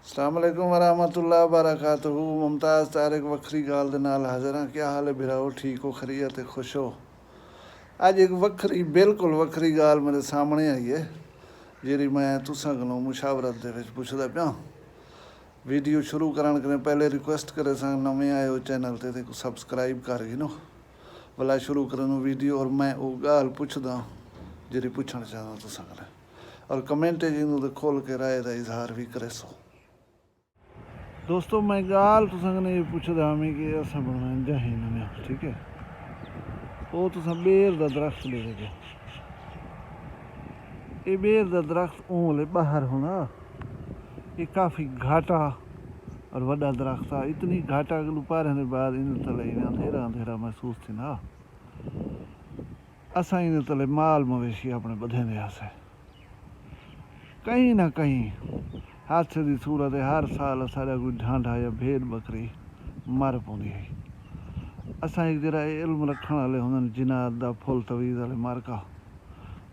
अस्सलामुअलैकुम वरहमतुल्लाह बरकातहू। मुमताज़ तारिक वक्री गाल दे नाल हाज़र हाँ। क्या हाल है बिराओ? ठीक हो, खरीयत है, खुश हो? अज एक वक्री बिल्कुल वक्री गाल मेरे सामने आई है जी मैं तुसां कोलों मुशावरत दे विच पुछदा पिया। वीडियो शुरू करन कने पहले रिक्वेस्ट करे सा नवे आए हो चैनल ते सबसक्राइब कर गिनो भला शुरू करन वीडियो। और मैं वो गाल पुछदा जी पुछण चाहता तुसां कोले और कमेंट जी खोल के राय का इजहार भी करे सो। दोस्तों मैं गाल तुसां कने पुछदा मैं कि असां बनाना जाही नया, ठीक है? वो तुसां बेर दा दरख्त ले जो। ये बेर दा दरख्त ऊँले बाहर होना, ये काफ़ी घाटा और वड्डा दरख्त आ। इतनी घाटा कि पारे के बाद इन तले अंधेरा अंधेरा महसूस थी ना। असां इन तले माल मवेशी अपने बधेंदे आसे। कहीं ना कहीं हादसे की सूरत है हर साल असां कोई ढांढा या भेड़ बकरी मर पौंदी है। असां एक जरा इल्म रखण वाले होंदे जिनात दा फुल तवीज़ वाले मारका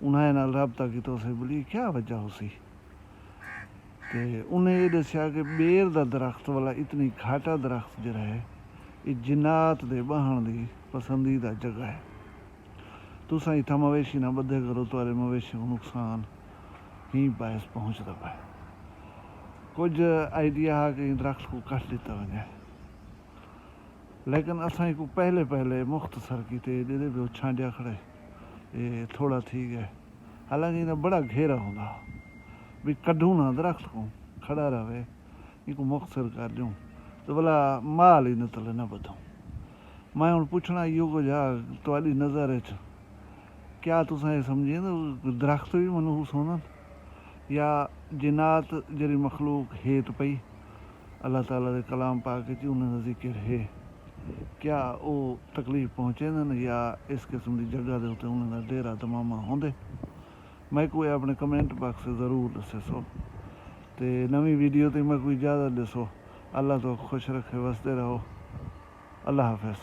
उन्हें नाल रबता किया से बोली क्या वजह हो सी ते उन्हें ये दसिया कि बेर दा दरख्त वाला इतनी घाटा दरख्त जरा है ये जिन्नात दे बहन दी पसंदीदा जगह है। तुसां इत्थां मवेशी ना बधे करो तो मवेशी को नुकसान ही बायस पहुँचता पाए। कुछ आइडिया है कि दरख्त को कट दिता वजे, लेकिन असां को पहले पहले मुख्तसर किते दे भी छांडिया खड़े ये थोड़ा ठीक है। हालांकि इन्हें बड़ा घेरा होगा भी कढूँ ना दरख्त को खड़ा रहे इनको मुख्तसर कर दूँ तो भला माल इन तले ना बधूँ। मैं हूँ पूछना यो को जा थोड़ी नज़र क्या तुसां ये समझे ना दरख्त भी मनहूस होना या जिन्नात जरी मखलूक हेत पई अल्लाह ताला दे कलाम पाक च उन्हें जिक्र है, क्या वो तकलीफ पहुँचे न या इस किस्म की जगह के उत्ते उन्होंने डेरा तमामा होंदे? मैं कोई अपने कमेंट बॉक्स से ज़रूर दसे सो। तो नवी वीडियो तो मैं कोई इजाज़त दसो। अल्लाह तो खुश रखे, वसते रहो। अल्लाह हाफिज़।